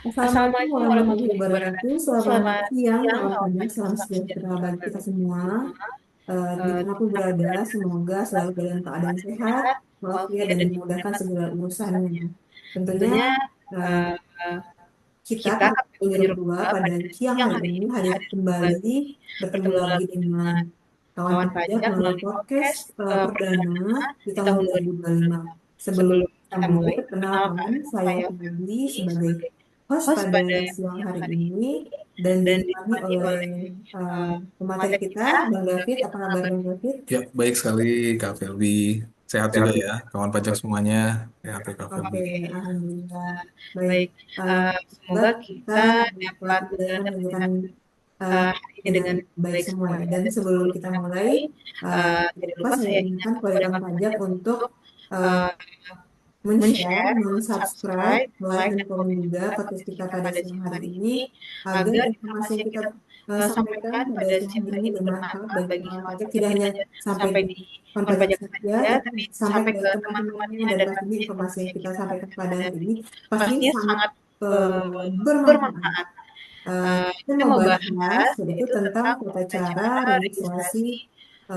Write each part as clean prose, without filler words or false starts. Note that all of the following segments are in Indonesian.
Assalamualaikum Assalamualaikum warahmatullahi warahmatullahi wabarakatuh. wabarakatuh. Selamat Selamat siang, siang, kawan kawan pajak. pajak. Salam Salam sejahtera sejahtera bagi kita bagi kita semua. semua. Dimanapun berada, semoga selalu dalam keadaan sehat, Sehat, walafiat, walafiat, dan dan dimudahkan dimudahkan segala urusannya. urusannya. Tentunya Tentunya eh, eh, kita kita KPU KPU Penyuluh Penyuluh 2 2 pada pada siang siang hari hari ini ini hadir hadir kembali, kembali bertemu bertemu lagi lagi dengan dengan kawan kawan pajak pajak melalui melalui podcast podcast perdana perdana di di tahun tahun 2025. 2025. Sebelum Sebelum kita kita mulai, mulai, perkenalkan perkenalkan saya saya Febri Febri sebagai sebagai host host pada pada siang siang hari hari ini ini dan dan ditemani ditemani oleh oleh eh, eh, pemateri pemateri kita, kita, Bang Bang David. David. Apa Apa kabar, kabar? Bang David? Ya, baik sekali Kak Felbi. Sehat juga ya, kawan pajak semuanya. Sehat ya Kak Felbi. Oke, alhamdulillah. Nah, Baik, baik, eh, semoga semoga kita kita dapat dapat menjalankan kegiatan dengan eh, hari ini dengan dengan baik baik semua semua ya. ya. Dan Dan sebelum sebelum kita kita mulai, mulai, tidak tidak lupa lupa saya saya ingatkan ingatkan kepada kepada kawan kawan pajak pajak untuk untuk eh, uh, men-share, men-share, men-subscribe, subscribe, like, like, dan dan komen komen juga juga podcast podcast kita kita pada pada siang siang hari hari ini ini agar agar informasi informasi yang yang kita kita sampaikan sampaikan pada pada siang siang hari hari ini ini bermanfaat bermanfaat bagi bagi kawan kawan pajak, pajak, tidak tidak hanya hanya sampai sampai di di kawan kawan pajak pajak saja, saja, tapi tapi sampai sampai ke ke teman-temannya, teman-temannya, dan dan pastinya pastinya informasi yang informasi yang kita kita sampaikan sampaikan pada pada hari hari ini ini pastinya pastinya sangat sangat bermanfaat. bermanfaat. Kita Kita mau mau bahas bahas yaitu yaitu tentang tentang tata tata cara cara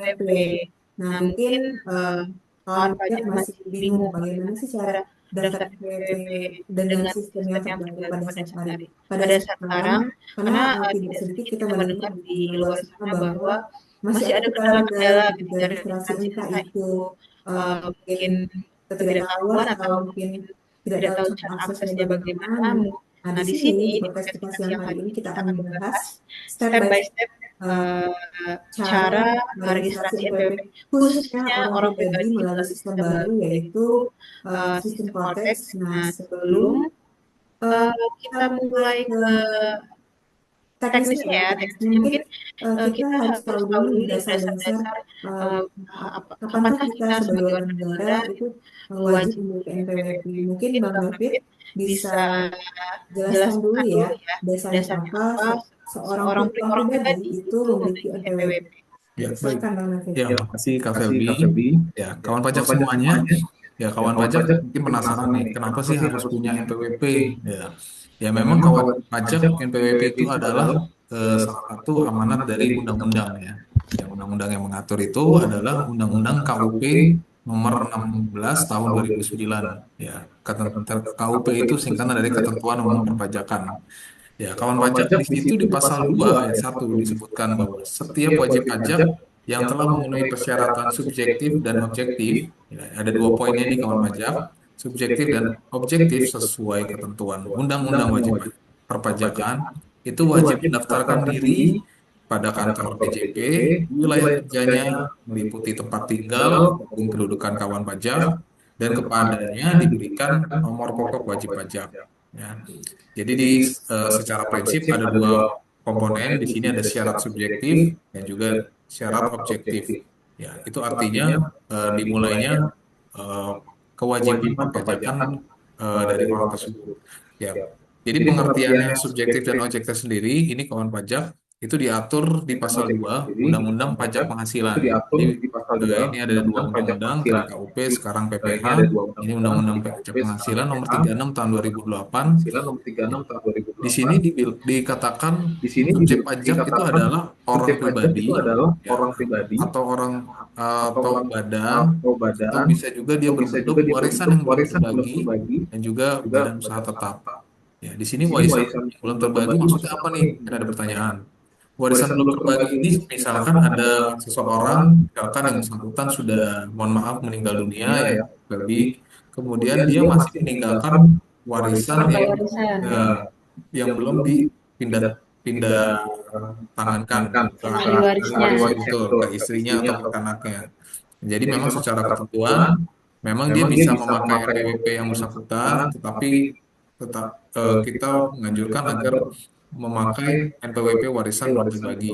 registrasi registrasi NPWP. NPWP. Nah, Nah, mungkin mungkin kawan kawan pajak pajak masih masih bingung bingung bagaimana bagaimana sih sih cara cara daftar daftar NPWP NPWP dengan dengan sistem yang sistem yang terbaru terbaru pada pada saat saat hari hari pada pada saat sekarang, sekarang, karena karena tidak tidak sedikit sedikit kita kita mendengar mendengar di di luar luar sana sana bahwa bahwa masih masih ada ada kendala-kendala kendala-kendala gitu gitu dari dari registrasi, registrasi, entah entah itu itu mungkin mungkin ketidaktahuan ketidaktahuan atau atau mungkin mungkin tidak tidak tahu tahu cara cara aksesnya aksesnya bagaimana. bagaimana. Nah, di Nah, di sini sini di di podcast podcast kita kita siang siang hari hari ini ini kita kita akan akan membahas membahas step step by by step step eh, cara cara meregistrasi registrasi NPWP NPWP khususnya khususnya orang orang pribadi pribadi melalui melalui sistem sistem baru baru yaitu yaitu sistem sistem Cortex. Cortex. Nah, Nah, sebelum sebelum eh, kita kita mulai mulai ke ke teknisnya teknisnya ya, ya, teknisnya teknisnya mungkin mungkin kita kita harus tahu harus dulu tahu nih dulu nih dasar-dasar dasar-dasar eh, kapankah kapankah kita kita sebagai sebagai warga warga negara negara itu wajib wajib memiliki NPWP. NPWP. Mungkin Mungkin Bang Bang David David bisa bisa jelaskan dulu jelaskan ya dulu ya dasarnya dasarnya apa apa seorang orang orang pribadi pribadi itu itu memiliki memiliki NPWP. NPWP. Ya, baik. Silakan Bang David. Ya, makasih Kak Felbi. Ya, kawan pajak semuanya. Ya, kawan pajak mungkin penasaran nih, kenapa sih harus punya NPWP? Ya, ya memang kawan pajak NPWP itu adalah salah satu amanat dari undang-undang ya. Yang undang-undang yang mengatur itu adalah Undang-Undang KUP nomor 16 tahun 2009. Ya, KUP itu singkatan dari Ketentuan Umum Perpajakan. Ya, kawan pajak di situ di pasal 2 ayat 1 disebutkan bahwa setiap wajib pajak yang telah memenuhi persyaratan subjektif dan objektif, ya, ada dua poinnya nih kawan pajak, subjektif dan objektif sesuai ketentuan Undang-Undang Wajib Perpajakan, itu wajib mendaftarkan diri pada kantor DJP, wilayah kerjanya meliputi tempat tinggal maupun kedudukan kawan pajak, dan kepadanya diberikan nomor pokok wajib pajak. Ya. Jadi secara prinsip ada dua komponen. Di sini ada syarat subjektif dan juga syarat objektif. Ya, itu artinya dimulainya eh, kewajiban perpajakan dari orang tersebut. Ya, jadi pengertiannya subjektif dan objektif sendiri ini kawan pajak itu diatur di pasal 2 Undang-Undang Pajak Penghasilan ya. Jadi ini ada dua undang-undang tadi KUP sekarang PPH. Ini Undang-Undang Pajak Penghasilan nomor 36 tahun 2008. Di sini dikatakan objek pajak itu adalah orang pribadi, ya, atau orang atau badan, atau bisa juga dia berbentuk warisan yang belum terbagi dan juga badan usaha tetap. Ya, di sini warisan belum terbagi maksudnya apa nih? Kan ada pertanyaan. Warisan belum terbagi ini misalkan ada seseorang, misalkan yang bersangkutan sudah, mohon maaf, meninggal dunia ya, lebih, kemudian dia masih meninggalkan warisan Harta yang warisan eh, yang belum dipindah pindah tangankan ke ahli warisnya. ahli waris, betul, ke istrinya atau ke anaknya. Jadi memang secara ketentuan memang dia bisa memakai NPWP yang bersangkutan, tetapi tetap kita menganjurkan agar memakai NPWP warisan belum terbagi.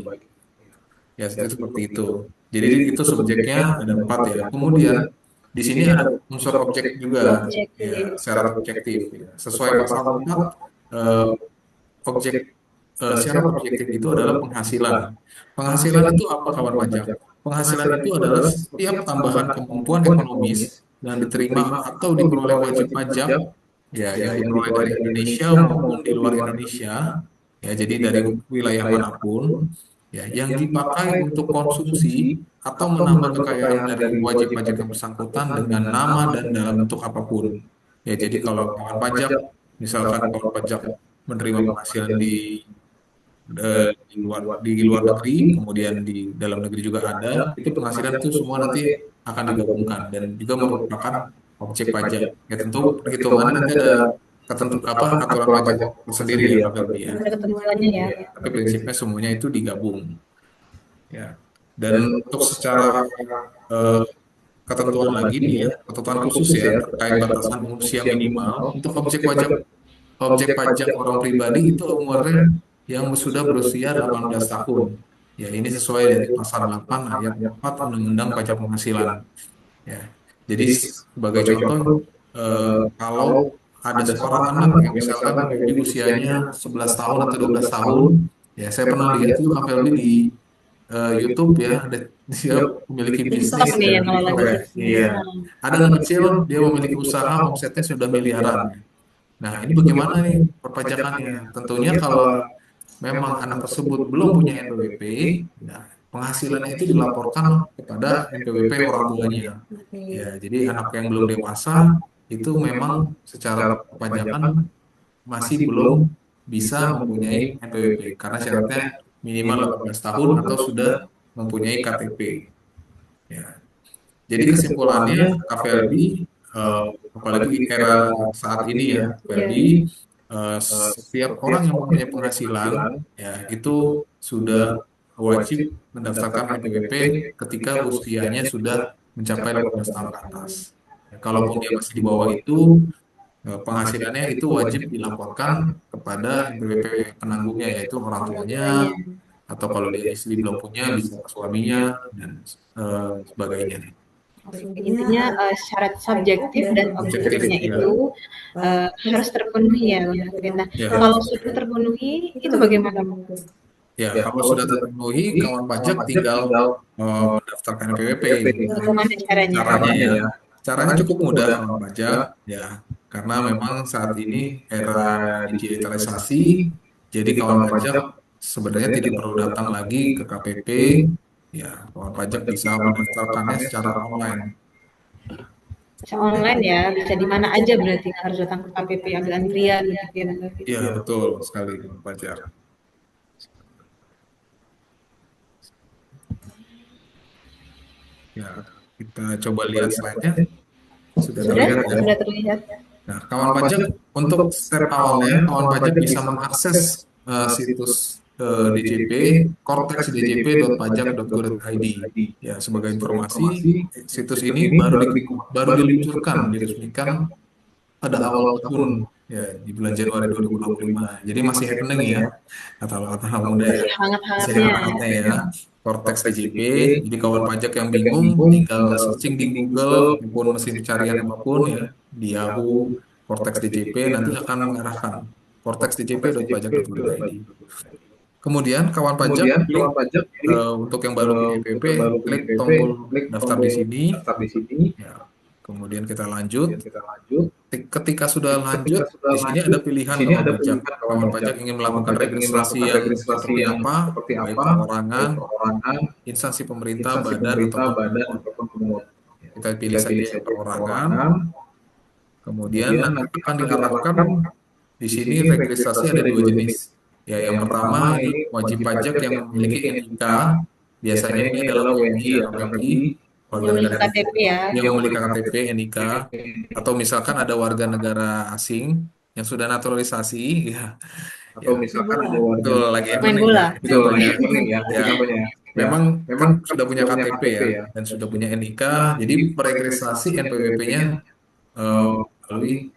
Ya, itu seperti itu. Jadi itu subjeknya ada empat ya. Kemudian di sini ada unsur objek juga, ya, Objektif. syarat objektif. Ya. Sesuai pasal 4, eh, objek syarat objektif itu adalah penghasilan. Penghasilan itu apa kawan pajak? Penghasilan itu adalah setiap tambahan kemampuan ekonomis yang diterima atau diperoleh wajib pajak ya yang diperoleh dari Indonesia maupun di luar Indonesia, ya jadi dari wilayah manapun, ya yang dipakai untuk konsumsi atau menambah kekayaan dari wajib pajak yang bersangkutan dengan nama dan dalam bentuk apapun. Ya jadi kalau kawan pajak, misalkan kawan pajak menerima penghasilan di luar negeri, kemudian di dalam negeri juga ada, itu penghasilan itu semua nanti akan digabungkan dan juga merupakan objek pajak. Ya tentu perhitungannya nanti ada aturan pajak tersendiri ya Kak Feby ya. Ada ketentuannya ya. Tapi prinsipnya semuanya itu digabung ya. Dan untuk secara eh, ketentuan lagi nih ya, ketentuan khusus ya terkait batasan usia minimal untuk objek pajak orang pribadi itu umurnya yang sudah berusia 18 tahun. Ya, ini sesuai dari pasal 8 ayat 4 Undang-Undang Pajak Penghasilan. Ya. Jadi sebagai contoh, kalau ada seorang anak yang misalkan di usianya 11 tahun atau 12 tahun, ya saya pernah lihat itu Kak Felby di YouTube ya, dia memiliki TikTok bisnis nih dan yang kalau lagi. TikTok ya. Iya. Ada anak kecil dia memiliki usaha omsetnya sudah miliaran. Nah, ini bagaimana nih perpajakannya? Tentunya kalau memang anak tersebut belum punya NPWP, nah, penghasilannya itu dilaporkan kepada NPWP orang tuanya. Ya, jadi anak yang belum dewasa itu memang secara perpajakan masih belum bisa mempunyai NPWP karena syaratnya minimal 18 tahun atau sudah mempunyai KTP. Ya. Jadi kesimpulannya KVLB, eh, apalagi era saat ini ya, KVLB, setiap orang yang mempunyai penghasilan ya itu sudah wajib mendaftarkan NPWP ketika usianya sudah mencapai 18 tahun ke atas. Ya, kalaupun dia masih di bawah itu, penghasilannya itu wajib dilaporkan kepada NPWP penanggungnya yaitu orang tuanya atau kalau dia istri belum punya bisa ke suaminya dan sebagainya. Intinya syarat subjektif dan objektifnya Ya. itu harus terpenuhi ya, Bang David. Nah, Ya. kalau sudah terpenuhi itu bagaimana? Ya, kalau sudah terpenuhi, kawan pajak tinggal mendaftarkan NPWP. Bagaimana caranya? Caranya ya, caranya cukup mudah kawan pajak, ya, karena memang saat ini era digitalisasi, jadi kawan pajak sebenarnya tidak perlu datang lagi ke KPP, ya, kawan pajak bisa mendaftarkannya secara online. Bisa online ya, bisa di mana aja berarti nggak harus datang ke KPP ambil antrian gitu ya, Bang David. Iya, betul sekali kawan pajak. Ya, kita coba lihat slide-nya. Sudah Sudah, terlihat ya. sudah terlihat. Nah, kawan pajak untuk step awalnya, kawan pajak bisa mengakses situs DJP, cortexdjp.pajak.go.id. Ya, sebagai informasi, situs ini baru diluncurkan, diresmikan pada awal tahun, ya, di bulan Januari 2025. Jadi masih happening ya, kata anak muda ya. Masih Hangat-hangatnya. hangatnya ya. Cortex DJP, jadi kawan pajak yang bingung tinggal searching di Google maupun mesin pencarian apapun ya di Yahoo Cortex DJP nanti akan mengarahkan cortexdjp.pajak.go.id. Kemudian kawan pajak klik untuk yang baru punya IPP, klik tombol daftar di sini. Ya. Kemudian kita lanjut. Ketika sudah lanjut, di sini ada pilihan kawan pajak. Kawan pajak ingin melakukan registrasi yang seperti apa, baik perorangan, instansi pemerintah, badan ataupun pungut. Kita pilih saja yang perorangan. Kemudian nanti akan diarahkan di sini registrasi ada dua jenis. Ya, yang pertama ini wajib pajak yang memiliki NIK. Biasanya ini adalah WNI atau WNI, warga negara KTP ya. yang memiliki KTP, NIK, atau misalkan ada warga negara asing yang sudah naturalisasi, ya, atau misalkan ada warga lagi Main bola. itu ya, ya. Memang kan sudah punya KTP ya dan sudah punya NIK, jadi meregistrasi NPWP-nya melalui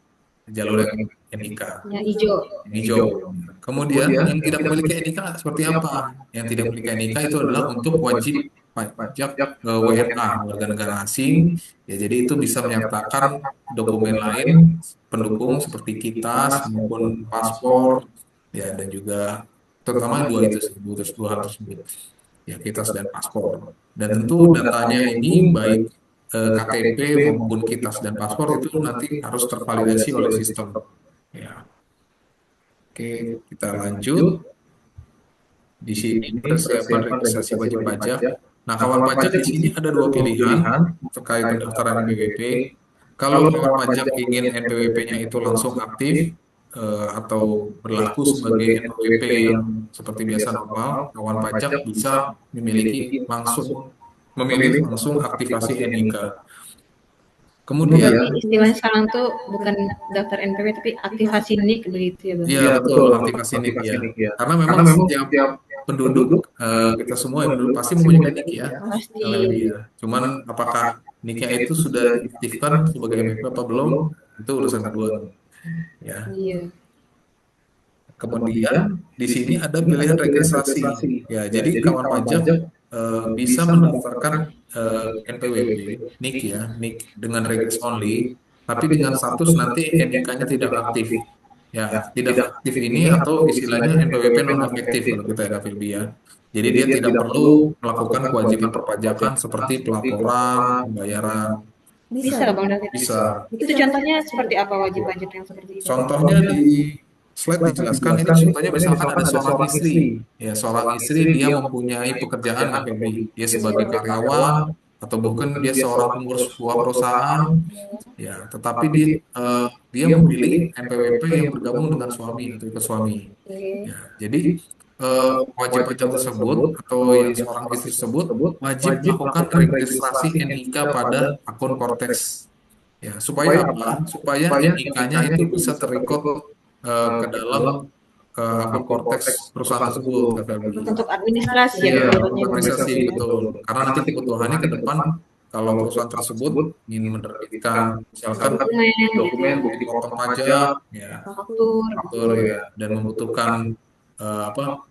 jalur yang NIK. Yang hijau. Hijau. Kemudian yang tidak memiliki NIK seperti apa? Yang tidak memiliki NIK itu adalah untuk wajib pajak WNA, warga negara asing. Ya, jadi itu bisa menyertakan dokumen lain pendukung seperti kitas maupun paspor, ya, dan juga terutama dua hal tersebut. Ya, kitas dan paspor. Dan tentu datanya ini baik KTP maupun kitas dan paspor itu nanti harus tervalidasi oleh sistem. Ya, oke, kita lanjut. Di sini persiapan registrasi wajib pajak. Nah, kawan pajak di sini ada dua pilihan terkait pendaftaran NPWP. Kalau kawan pajak ingin NPWP-nya itu langsung aktif atau berlaku sebagai NPWP yang seperti biasa normal, kawan pajak bisa memilih langsung aktivasi NIK. Kemudian, Berarti istilahnya sekarang tuh bukan daftar NPWP tapi aktivasi NIK begitu ya Bang? iya betul, aktivasi NIK ya. Karena memang setiap penduduk kita semua yang penduduk pasti mempunyai NIK ya. Pasti. Iya. Cuman apakah NIK-nya itu sudah diaktifkan sebagai NPWP apa belum? Itu urusan kedua. Ya. Iya. Kemudian di sini ada pilihan registrasi. Ya, jadi kawan pajak bisa mendaftarkan NPWP, NIK ya, NIK dengan regis only, tapi dengan status nanti NIK-nya tidak aktif. Ya, tidak aktif ini atau istilahnya NPWP non efektif kalau kita ya Filbi ya. Jadi dia tidak perlu melakukan kewajiban perpajakan seperti pelaporan, pembayaran. Bisa Bang David? Bisa. Itu contohnya seperti apa wajib pajak yang seperti itu? Contohnya di slide dijelaskan ini contohnya misalkan ada seorang istri. Ya, seorang istri dia mempunyai pekerjaan FMI. Dia sebagai karyawan atau bahkan dia seorang pengurus sebuah perusahaan. Ya, tetapi dia memilih NPWP yang bergabung dengan suami atau ikut suami. Ya, jadi wajib pajak tersebut atau yang seorang istri tersebut wajib melakukan registrasi NIK pada akun Cortex. Ya, supaya apa? Supaya NIK-nya itu bisa terikut ke dalam akun Cortex perusahaan tersebut. Untuk administrasi ya Ya, kebutuhannya. administrasi betul. Karena nanti kebutuhannya ke depan kalau perusahaan tersebut ingin menerbitkan misalkan dokumen bukti potong pajak, ya, faktur ya, dan membutuhkan apa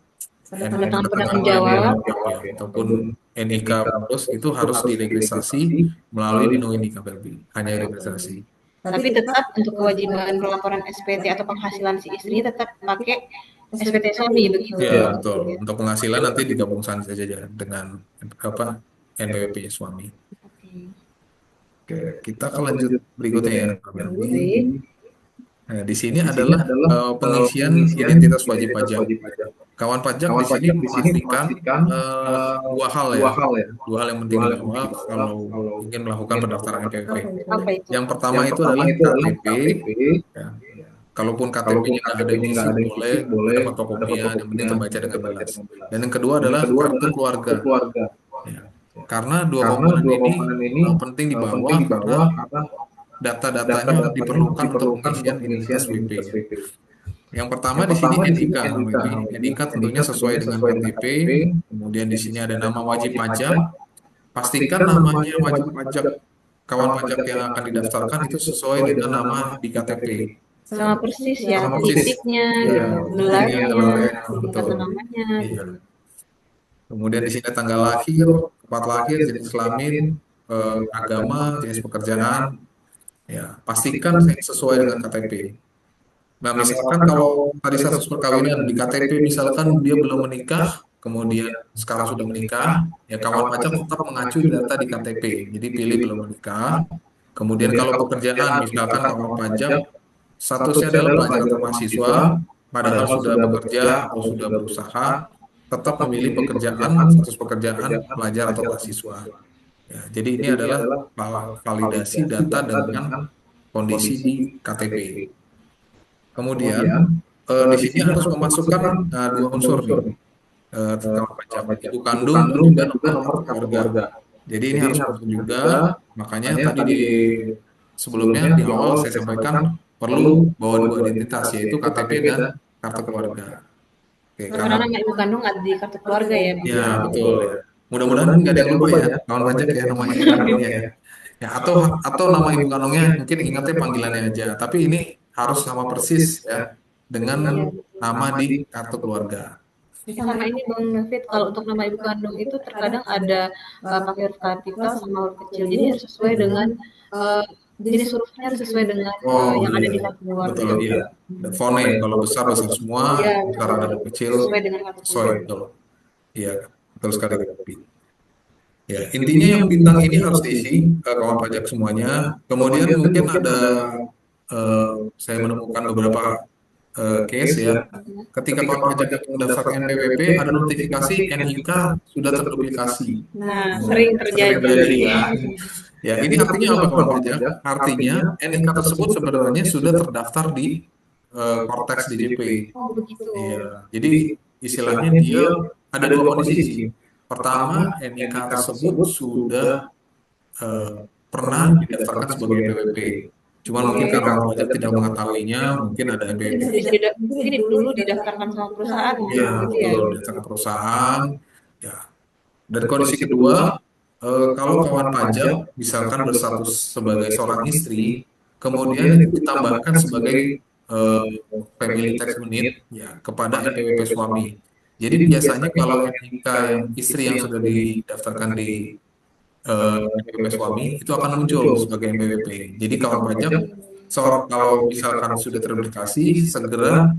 Tanda tangan penanggung jawab. ya, ataupun NIK terus itu harus diregistrasi melalui Bino NIK Pelbi. Hanya registrasi. Tapi tetap untuk kewajiban pelaporan SPT atau penghasilan si istri tetap pakai SPT suami begitu. Ya, betul. Untuk penghasilan nanti digabungkan saja dengan apa NPWP suami. Oke, kita akan lanjut berikutnya ya. Baik. Nah, di sini adalah pengisian identitas wajib pajak. Kawan pajak di sini memastikan dua hal ya. Dua hal yang penting pertama kalau ingin melakukan pendaftaran NPWP. Apa itu? Yang pertama itu adalah KTP. Ya. Kalaupun KTP-nya nggak ada yang isi, boleh ada fotokopian, yang penting terbaca dengan jelas. Dan yang kedua adalah kartu keluarga. Ya. Karena dua komponen ini penting dibawa karena data-datanya diperlukan untuk pengisian identitas WP. Yang pertama di sini NIK. NIK tentunya sesuai dengan KTP. Kemudian di sini ada nama wajib pajak. Pastikan namanya wajib pajak kawan pajak yang akan didaftarkan itu sesuai dengan nama di KTP. Sama persis ya, Sama persis. titiknya, Iya, gelarnya, betul. tingkatan namanya. Iya. Kemudian di sini ada tanggal lahir, tempat lahir, jenis kelamin, agama, jenis pekerjaan. Ya, pastikan sesuai dengan KTP. Nah, misalkan kalau tadi status perkawinan di KTP misalkan dia belum menikah, kemudian sekarang sudah menikah, ya kawan pajak tetap mengacu data di KTP. Jadi pilih belum menikah. Kemudian kalau pekerjaan misalkan kawan pajak statusnya adalah pelajar atau mahasiswa, padahal sudah bekerja atau sudah berusaha, tetap memilih pekerjaan, status pekerjaan pelajar atau mahasiswa. Ya, jadi ini adalah validasi data dengan kondisi di KTP. Kemudian di sini harus memasukkan dua unsur nih tentang pajak, ibu kandung dan juga nomor keluarga. Jadi ini harus masuk juga. Makanya tadi di sebelumnya di awal saya sampaikan perlu bawa dua identitas yaitu KTP dan kartu keluarga. Oke, Karena nama ibu kandung ada di kartu keluarga ya. ya betul ya. Mudah-mudahan nggak ada yang lupa ya kawan pajak ya namanya ibu kandungnya ya. Ya atau nama ibu kandungnya mungkin ingatnya panggilannya aja. Tapi ini harus sama persis ya dengan nama di kartu keluarga. Sama ini Bang David, kalau untuk nama ibu kandung itu terkadang ada pakai huruf kapital sama huruf kecil. Jadi harus sesuai dengan jenis hurufnya harus sesuai dengan yang ada di kartu keluarga. Betul, iya. Dan fonem kalau besar semua, besar ada kecil sesuai dengan kartu sesuai keluarga. betul. Iya, betul sekali. Ya, intinya yang bintang ini harus diisi kawan pajak semuanya. Kemudian mungkin ada saya menemukan beberapa case ya. Ketika kawan pajak itu mendaftarkan NPWP, ada notifikasi NIK sudah terduplikasi. Nah, Oh, sering sering terjadi. terjadi ya. Ya, ini artinya apa kawan pajak? Artinya NIK tersebut sebenarnya sudah terdaftar di Cortex DJP. Oh, begitu. Iya, jadi istilahnya dia ada dua kondisi sih. Pertama, NIK tersebut sudah eh, pernah didaftarkan sebagai NPWP. Cuman mungkin karena orang pajak tidak mengetahuinya, mungkin ada NPWP. Mungkin dulu didaftarkan sama perusahaan Ya, gitu ya. betul, didaftarkan perusahaan. Ya, dan kondisi kedua, kalau kawan pajak misalkan berstatus sebagai seorang istri, kemudian itu ditambahkan sebagai eh, family tax unit ya kepada NPWP suami. Jadi biasanya kalau NIK yang istri yang sudah didaftarkan di NPWP suami itu akan muncul sebagai NPWP. Jadi kawan pajak seorang kalau misalkan sudah terindikasi segera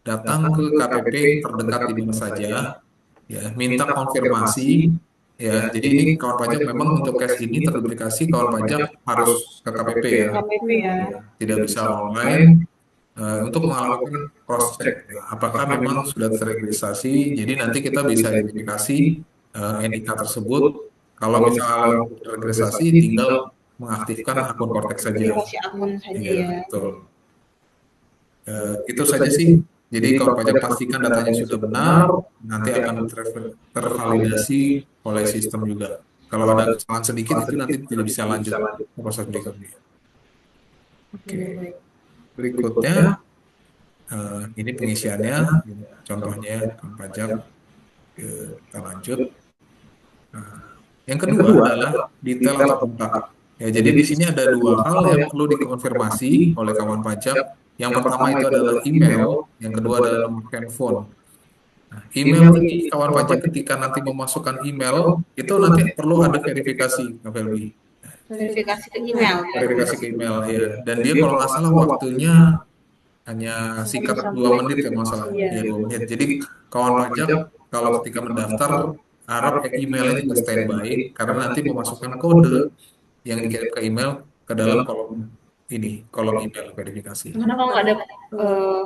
datang ke KPP terdekat di mana saja ya minta konfirmasi ya. Jadi ini kawan pajak memang untuk case ini terduplikasi kawan pajak harus ke KPP ya. KPP ya. Ya, tidak bisa online untuk melakukan cross check ya, apakah memang sudah terregistrasi. Jadi nanti kita bisa identifikasi NIK tersebut. Kalau misalnya terregistrasi tinggal mengaktifkan akun Cortex saja. Kasih akun saja Iya, ya. betul. Itu saja sih. Jadi kawan pajak pastikan datanya sudah benar, nanti akan tervalidasi oleh sistem juga. Kalau ada kesalahan sedikit itu nanti tidak bisa lanjut ke proses berikutnya. Oke, Baik. berikutnya ini pengisiannya, contohnya kawan pajak. Kita lanjut. Nah, yang kedua adalah detail atau kontak. Ya, jadi di sini ada dua hal yang perlu dikonfirmasi oleh kawan pajak. Yang pertama itu adalah email, yang kedua adalah nomor handphone. Nah, email ini kawan pajak ketika nanti memasukkan email itu nanti perlu ada verifikasi, Kak Felbi. Verifikasi ke email. Verifikasi ke email ya. Dan dia kalau nggak salah waktunya hanya sikat 2 menit ya masalah ya 2 menit. Jadi kawan pajak kalau ketika mendaftar harap emailnya juga standby karena nanti memasukkan kode yang dikirim ke email ke dalam kolom ini, kolom email verifikasi. Karena kalau nggak ada eh,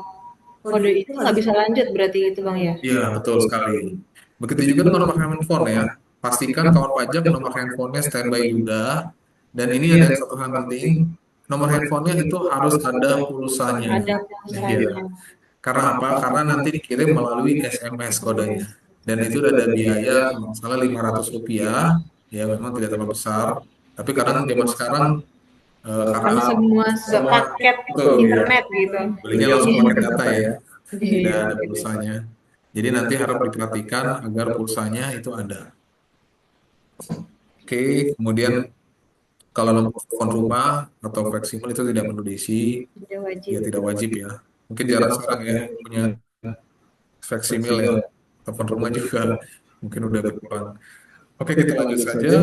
kode itu nggak bisa lanjut berarti itu bang ya. Iya, betul sekali. Begitu juga dengan nomor handphone ya. Pastikan kawan pajak nomor handphonenya standby juga. Dan ini ada satu hal penting, nomor handphonenya itu harus ada pulsanya. Ada Iya. pulsanya. Karena apa? Karena nanti dikirim melalui SMS kodenya. Dan itu ada biaya kalau nggak salah Rp500. Ya memang tidak terlalu besar. Tapi kadang zaman sekarang Karena karena semua sudah semua paket betul, ya, internet gitu. belinya langsung pakai data ya, tidak Iya. ada pulsanya. Jadi nanti harap diperhatikan agar pulsanya itu ada. Oke, kemudian kalau nomor telepon rumah atau fleksibel itu tidak perlu diisi, Tidak wajib. ya tidak wajib ya. Mungkin jarang sekarang ya yang punya fleksibel ya, telepon rumah juga mungkin udah berkurang. Oke, kita lanjut saja.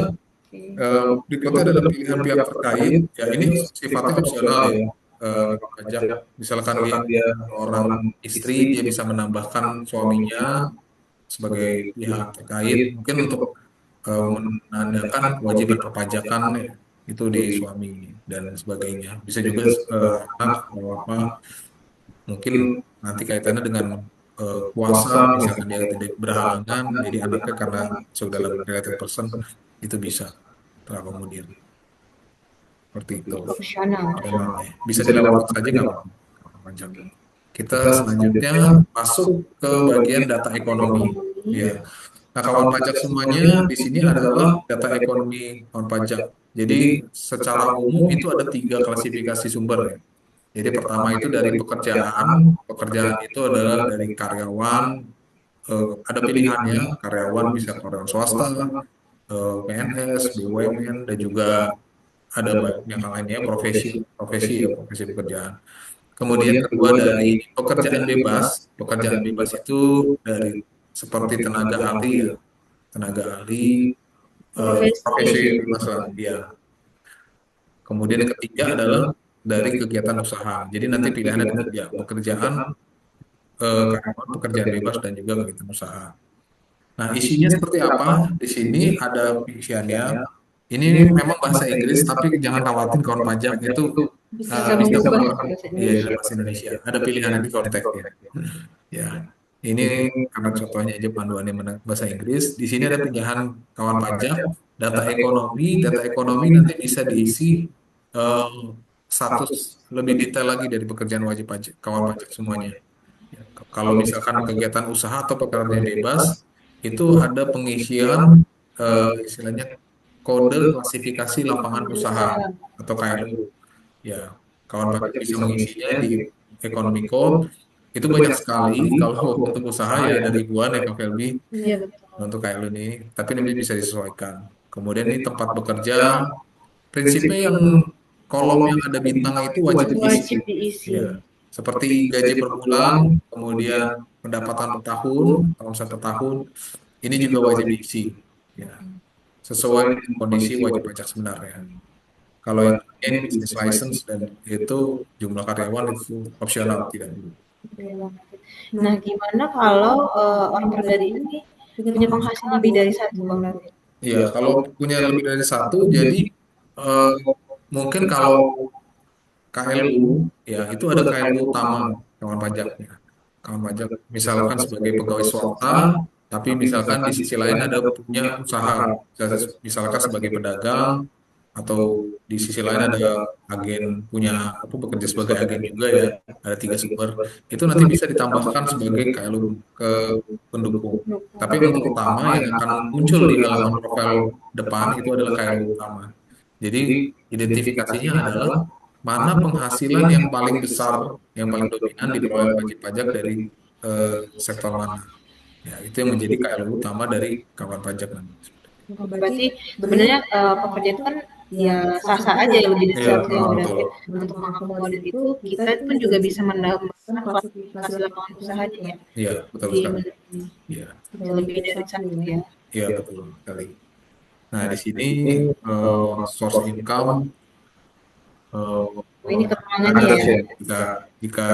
Berikutnya adalah pilihan pihak terkait. Ya, ini sifatnya opsional ya. Pajak, misalkan dia orang istri, dia bisa menambahkan suaminya sebagai pihak terkait. Mungkin untuk menandakan kewajiban perpajakan ya, itu di suami dan sebagainya. Bisa juga anak atau apa. Mungkin nanti kaitannya dengan puasa, misalkan dia tidak berhalangan, jadi anaknya karena saudara related person itu bisa terakomodir seperti itu. Opsional. Bisa dilewatkan saja nggak apa-apa. Panjang. Kita selanjutnya masuk ke bagian data ekonomi. Ya. Nah, kawan pajak semuanya di sini adalah data ekonomi kawan pajak. Jadi secara umum itu ada 3 klasifikasi sumber ya. Jadi pertama itu dari pekerjaan. Pekerjaan itu adalah dari karyawan. Ada pilihannya, karyawan bisa karyawan swasta, PNS, BUMN, dan juga ada banyak yang lainnya profesi, profesi ya profesi pekerjaan. Kemudian kedua dari pekerjaan bebas. Pekerjaan bebas itu dari seperti tenaga ahli ya, tenaga ahli, profesi bebas lah dia. Kemudian yang ketiga adalah dari kegiatan usaha. Jadi nanti pilihannya ada 3, pekerjaan, karyawan, pekerjaan bebas dan juga kegiatan usaha. Nah, isinya seperti apa? Di sini ada isiannya. Ini memang bahasa Inggris, tapi jangan khawatir kawan pajak itu Bisa bisa mengubah mengubah bahasa ya dalam Indonesia. bahasa Indonesia. Ada pilihan nanti konteksnya. Ya, ini karena contohnya aja panduannya bahasa Inggris. Di sini ada pilihan kawan pajak, data ekonomi. Data ekonomi nanti bisa diisi eh, status lebih detail lagi dari pekerjaan wajib pajak, kawan pajak semuanya. Ya, kalau misalkan kegiatan usaha atau pekerjaan bebas, itu ada pengisian istilahnya kode klasifikasi lapangan usaha Usaha. atau KLU. Ya, kawan pajak bisa mengisinya di Economy Code. Itu banyak sekali. Kalau untuk usaha ya ada ribuan ya Kak Felbi Iya betul. untuk KLU ini. Tapi nanti bisa disesuaikan. Kemudian ini tempat bekerja. Prinsipnya yang kolom yang ada bintang itu wajib diisi. Wajib diisi. Ya, seperti gaji per bulan, kemudian pendapatan per tahun, omset per tahun, ini juga wajib diisi. Ya, sesuai dengan kondisi wajib pajak sebenarnya. Kalau yang lain business license dan itu jumlah karyawan itu opsional tidak dulu. Nah, gimana kalau orang pribadi ini punya penghasilan lebih dari satu, Bang David? Iya, kalau punya lebih dari satu, jadi eh, mungkin kalau KLU, ya itu ada KLU utama kawan pajaknya. Kawan pajak misalkan sebagai pegawai swasta, tapi misalkan di sisi lain ada punya usaha, misalkan sebagai pedagang atau di sisi lain ada agen punya apa bekerja sebagai agen juga ya, ada tiga sumber. Itu nanti bisa ditambahkan sebagai KLU ke pendukung. Tapi yang untuk utama yang akan muncul di halaman profil depan itu adalah KLU utama. Jadi identifikasinya adalah mana penghasilan yang paling besar, yang paling dominan diperoleh wajib pajak dari sektor mana. Ya, itu yang menjadi KLU utama dari kawan pajak nanti. Berarti sebenarnya pekerja itu kan ya sah-sah aja yang lebih dari Iya, satu ya, Bang betul. David. Untuk mengakomodir itu, kita pun juga bisa menambahkan klasifikasi lapangan usahanya ya. Iya, betul Jadi sekali. Iya, lebih dari satu ya. iya betul sekali. Nah, di sini source income Oh, ini ada keterangannya ya. jika jika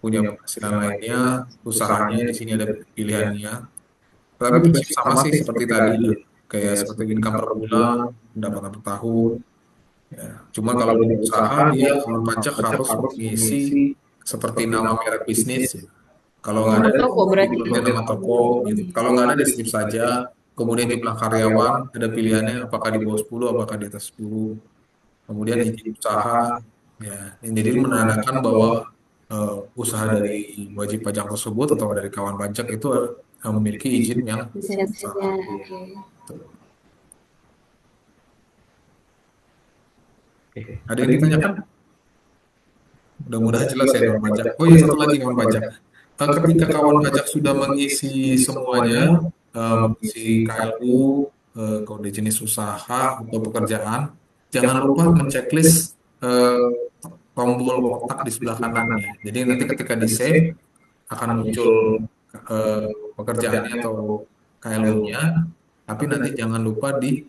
punya penghasilan lainnya, usahanya di sini ada pilihannya. Tapi prinsip sama sih seperti tadi ya, kayak seperti income per bulan, pendapatan per tahun. Ya. Cuma kalau di usaha dia kawan pajak harus mengisi seperti nama merek bisnis. Ya. Kalau nggak ada Nama toko berarti. seperti nama toko, gitu. Kalau nggak ada di skip saja. Kemudian jumlah karyawan ada pilihannya apakah di bawah 10, apakah di atas 10. Kemudian izin usaha, ya. Jadi menandakan bahwa usaha dari wajib pajak tersebut atau dari kawan pajak itu memiliki izin yang sah. Lisensinya, oke. Ada yang ditanyakan? Mudah-mudahan jelas ya kawan pajak. Oh iya satu lagi kawan pajak. Ketika kawan pajak sudah mengisi semuanya, mengisi KLU, kode jenis usaha atau pekerjaan, jangan lupa menceklis eh, tombol kotak di sebelah kanannya. Jadi nanti ketika di save akan muncul eh, pekerjaannya atau KLU-nya, tapi nanti jangan lupa di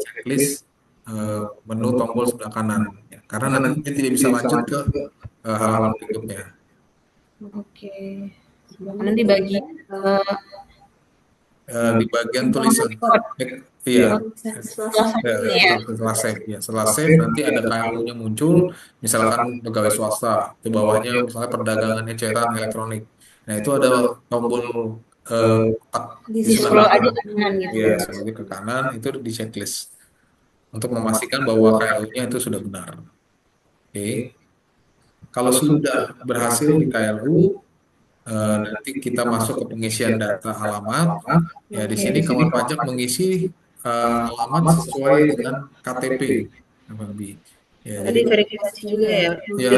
checklist menu tombol sebelah kanan, ya. Karena nanti dia tidak bisa lanjut ke halaman berikutnya. Oke. Nanti bagi Di bagian tulisan, iya, setelah save, ya setelah save nanti ada KLU-nya muncul, misalkan pegawai swasta, di bawahnya misalnya perdagangan eceran elektronik. Nah itu ada tombol kotak di di sebelah scroll aja kanan, ke kanan gitu. ya selanjutnya ke kanan itu di checklist untuk memastikan bahwa KLU-nya itu sudah benar. Oke, kalau sudah berhasil di KLU, nanti kita masuk ke pengisian data alamat. Ya, di sini kawan pajak mengisi alamat sesuai dengan KTP. Lebih. Ya, Tadi jadi verifikasi juga ya. ya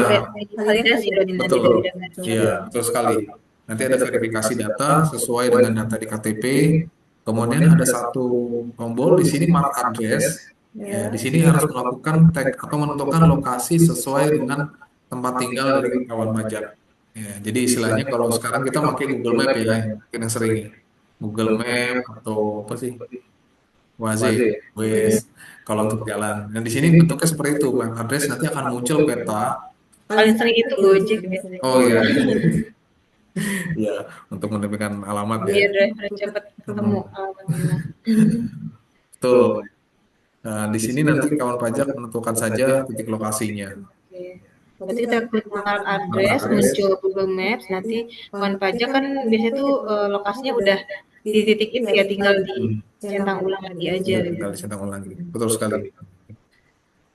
Validasi berarti nanti betul, dari data. ya betul sekali. Nanti ada verifikasi data sesuai dengan data di KTP. Kemudian ada satu tombol di sini mark address. Ya, di sini harus melakukan tag atau menentukan lokasi sesuai dengan tempat tinggal dari kawan pajak. Ya, jadi istilahnya kalau sekarang kita pakai Google Map ya, yang sering ya. Google Map atau apa sih? Waze, Waze, kalau untuk jalan. Dan di sini bentuknya seperti itu, map address nanti akan muncul peta. Paling sering itu Gojek biasanya. Oh iya, Ya, untuk menemukan alamat ya. Biar driver cepat ketemu Hmm, alamatnya. betul. Nah, di sini nanti kawan pajak menentukan saja titik lokasinya. Oke. Berarti kita klik mark Mark address, address, muncul Google Maps, nanti kawan pajak kan biasanya tuh lokasinya udah di titik itu ya, tinggal dicentang ulang lagi aja ya gitu. tinggal dicetak ulang. Betul sekali.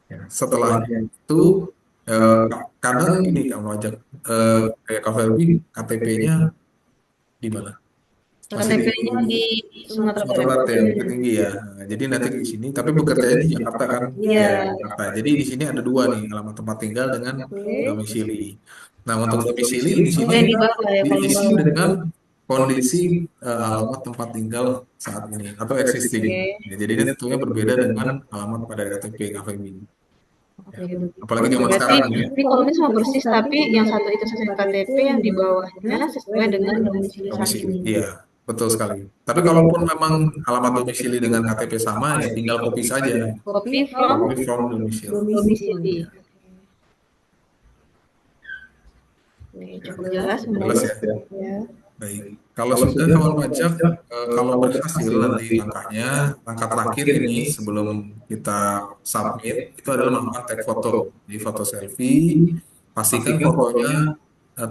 Ya, setelahnya itu kadang gini kawan pajak, kayak KVLB KTP-nya di mana? Masih di KTP-nya di Sumatera Sumatera Barat. Barat ya, Bukit Tinggi ya. Nah, jadi nanti di sini, tapi bekerjanya di Jakarta kan? Ya, Iya. Jakarta. Jadi di sini ada dua nih, alamat tempat tinggal dengan Oke. domisili. Nah, untuk domisili di Oh, sini yang di bawah ya kalau diisi bawah. dengan kondisi alamat tempat tinggal saat ini atau existing. Oke. Ya, jadi ini tentunya berbeda dengan alamat pada KTP KVB. Ya. Oke, begitu. Apalagi zaman Berarti sekarang ya. ini kolomnya semua persis, tapi yang satu itu sesuai KTP, yang di bawahnya sesuai dengan domisili saat Domisili. ini. Iya, betul sekali. Tapi kalaupun memang alamat domisili dengan KTP sama, ya tinggal copy saja. Copy from Copy from domisili. domisili. Ya, Oke, cukup jelas jelas sebenarnya. ya. Ya. Baik. Kalau sudah kawan pajak, kalau berhasil nanti langkahnya, langkah terakhir ini sebelum kita submit, itu adalah melakukan tag foto. Di foto selfie, pastikan fotonya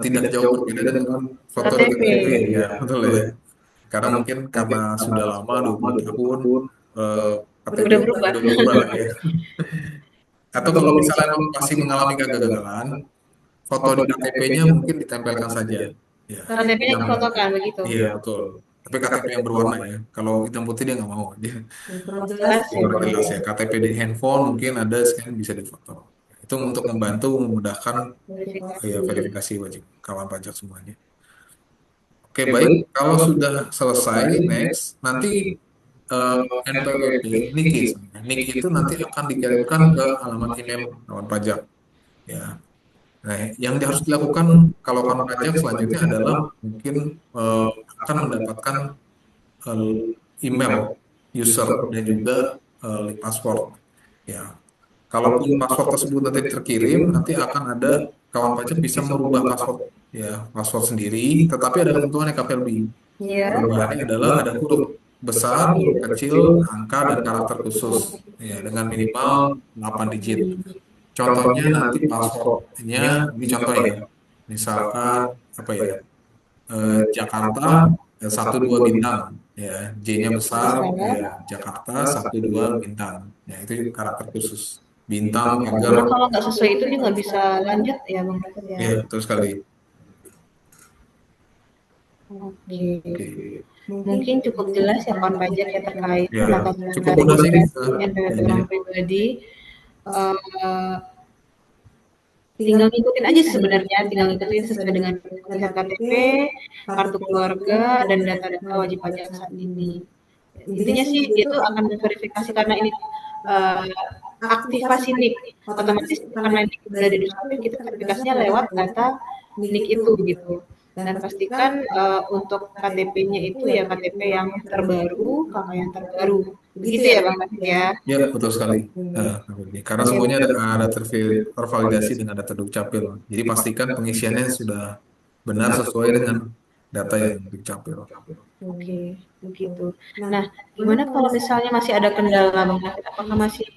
tidak jauh berbeda dengan foto di KTP. KTP. Ya, betul ya. Karena mungkin karena sudah lama 20 tahun eh, KTP Udah berubah. udah berubah lah ya. Atau kalau misalnya masih mengalami kegagalan, foto di KTP-nya mungkin ditempelkan saja. Ya, KTP-nya yang difotokan begitu. iya betul. Tapi KTP yang berwarna ya. Kalau hitam putih dia nggak mau. Dia Kurang jelas ya. kurang jelas ya. KTP di handphone mungkin ada scan bisa difoto. Itu untuk membantu memudahkan ya, Verifikasi. verifikasi wajib kawan pajak semuanya. Oke baik. Kalau sudah selesai, next nanti eh, NPWP, NIK, sebenarnya. NIK itu nanti akan dikirimkan ke alamat email kawan pajak. Ya. Nah, yang harus dilakukan kalau kawan pajak selanjutnya adalah mungkin eh, akan mendapatkan eh, email user dan juga link password. Ya, kalaupun password tersebut nanti terkirim, nanti akan ada kawan pajak bisa merubah password ya password sendiri, tetapi ada ketentuan KPLB. Iya. Perubahannya adalah ada huruf besar, huruf kecil, angka dan karakter khusus ya dengan minimal 8 digit. Contohnya nanti passwordnya ini contoh ya. Misalkan apa ya? Jakarta satu dua bintang ya J-nya besar ya Jakarta satu dua bintang ya itu karakter khusus bintang pagar Karena kalau nggak sesuai itu dia nggak bisa lanjut ya Bang David ya. ya betul sekali. Oke. Oke. Mungkin cukup jelas ya kawan pajak ya terkait Ya penata-penata cukup mudah sih registrasi NPWP orang pribadi. Eh, Tinggal ngikutin aja sebenarnya, tinggal ngikutin sesuai dengan tulisan KTP, kartu keluarga, dan data-data wajib pajak saat ini. Intinya sih itu akan memverifikasi karena ini eh, aktivasi NIK, otomatis karena NIK udah di Dukcapil, kita verifikasinya lewat data NIK itu gitu. Dan pastikan untuk KTP-nya itu ya KTP yang terbaru, kakak yang terbaru. Begitu ya Bang David ya. ya betul sekali. Nah, karena semuanya ada tervalidasi dengan data Dukcapil jadi pastikan pengisiannya sudah benar sesuai dengan data yang Dukcapil. Oke, begitu. Nah, gimana kalau misalnya masih ada kendala Bang David? Apakah masih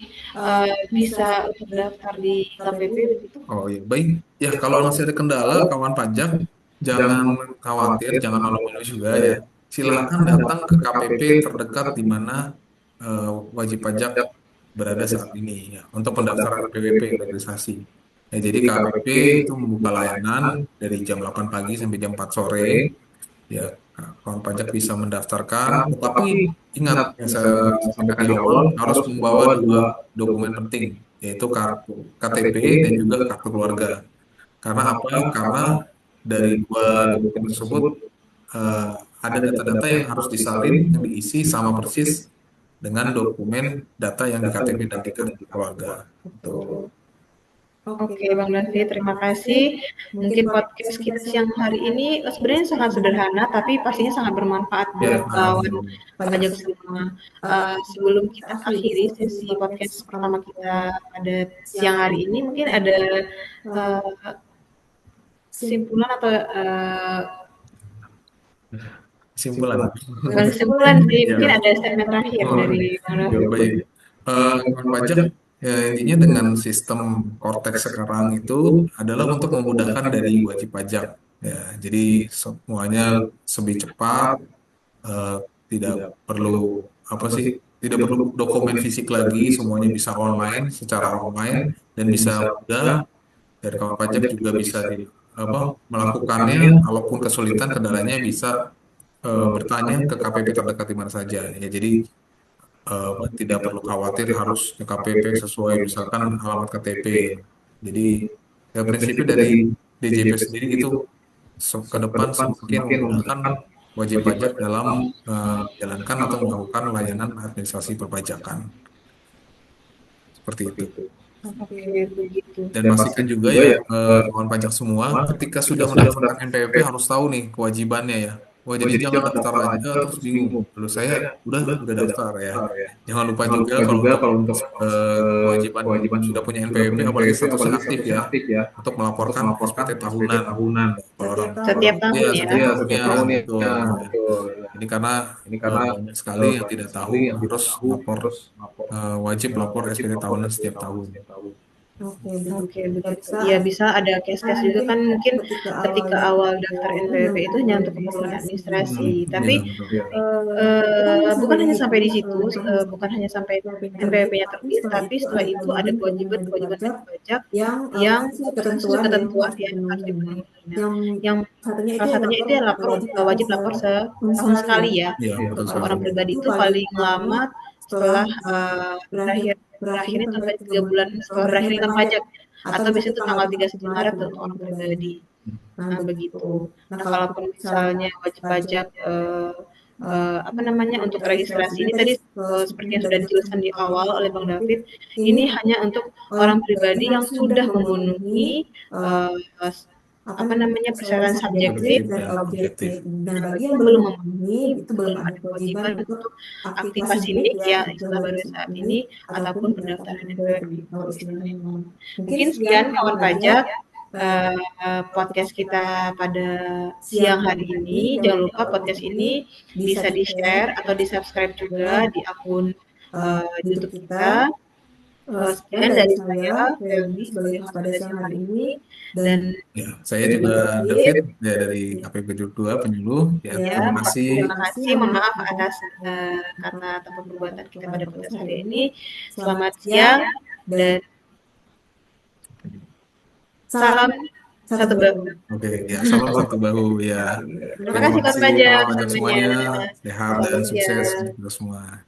bisa untuk daftar di KPP begitu? Oh iya, baik. Ya, kalau masih ada kendala, kawan pajak, jangan khawatir, jangan malu-malu juga ya. Silakan datang ke KPP terdekat di mana eh, wajib pajak berada saat ini ya, untuk pendaftaran PWP registrasi. Ya, jadi KPP itu membuka layanan dari jam 8 pagi sampai jam 4 sore. Ya, kawan pajak bisa mendaftarkan, tetapi ingat yang saya sampaikan di awal harus membawa dua dokumen penting, yaitu kartu KTP dan juga kartu keluarga. Karena apa? Karena dari dua dokumen tersebut eh, ada data-data yang harus disalin, yang diisi sama persis dengan dokumen data yang di KTP dan di kartu keluarga. Tuh. Oke, Bang David, terima kasih. Mungkin podcast kita siang hari ini sebenarnya sangat sederhana, tapi pastinya sangat bermanfaat Ya, buat kawan pajak semua. Sebelum kita akhiri sesi podcast pertama kita pada siang hari ini, mungkin ada uh, kesimpulan atau Kesimpulan. Bukan kesimpulan sih, Ya. mungkin ada statement terakhir Oh, dari Bang ya, Raffi. baik. Kawan pajak ya, intinya dengan sistem Cortex sekarang itu adalah untuk memudahkan dari wajib pajak. Ya, jadi semuanya lebih cepat, eh, tidak perlu apa sih, tidak perlu dokumen fisik lagi, semuanya bisa online, secara online dan bisa mudah. Dan kawan pajak juga bisa apa melakukannya, kalaupun kesulitan kendalanya bisa bertanya ke KPP terdekat di mana saja. Ya, jadi tidak perlu khawatir harus ke KPP sesuai misalkan alamat KTP. Jadi ya prinsipnya dari DJP sendiri itu ke depan semakin memudahkan wajib pajak dalam menjalankan atau melakukan layanan administrasi perpajakan. Seperti itu. Oke, begitu. Dan pastikan juga ya kawan pajak semua ketika sudah mendaftarkan NPWP harus tahu nih kewajibannya ya. Wah, jadi jangan daftar aja terus bingung. Lalu saya udah daftar ya. Jangan lupa juga kalau untuk kewajiban sudah punya NPWP apalagi statusnya aktif ya, untuk melaporkan SPT tahunan. Kalau orang Setiap tahun ya ya. setiap tahunnya betul. Ini karena banyak sekali yang tidak tahu harus lapor, wajib lapor SPT tahunan setiap tahun. Oke, Oke, begitu. Ya, begitu. bisa Ya bisa ada case-case juga kan mungkin ketika awal daftar itu NPWP itu hanya untuk keperluan administrasi. Tapi Iya, betul. bukan hanya sampai di situ, bukan hanya sampai NPWP-nya terbit, tapi setelah itu ada kewajiban-kewajiban wajib pajak yang sesuai ketentuan yang harus dipenuhi. Nah, yang satunya salah satunya itu yang wajib lapor setahun sekali ya. Iya, betul Untuk sekali. orang pribadi itu paling lama setelah berakhirnya sampai 3 bulan setelah berakhir income pajak atau biasanya itu tanggal 31 Maret untuk orang pribadi. Nah, begitu. Nah, kalaupun misalnya wajib pajak apa namanya untuk registrasi ini tadi seperti yang sudah dijelaskan di awal oleh Bang David, ini hanya untuk orang pribadi yang sudah memenuhi apa namanya persyaratan subjektif dan objektif. Nah, bagi yang belum memenuhi itu belum ada kewajiban untuk aktivasi NIK ya istilah baru saat ini ataupun pendaftaran NPWP kalau istilahnya. Mungkin sekian kawan pajak podcast kita pada siang hari ini. Jangan lupa podcast ini bisa di-share atau di-subscribe juga di akun YouTube kita. Sekian dari saya, Febri, sebagai host pada siang hari ini. Dan Ya, saya juga David ya, dari KPP 2 penyuluh. Ya, terima kasih. terima kasih. Mohon maaf atas kata ataupun perbuatan kita pada podcast hari ini. Selamat siang dan salam satu bahu. Oke, ya, salam satu bahu ya. Terima kasih kawan pajak kawan pajak semuanya. Sehat dan sukses untuk semua.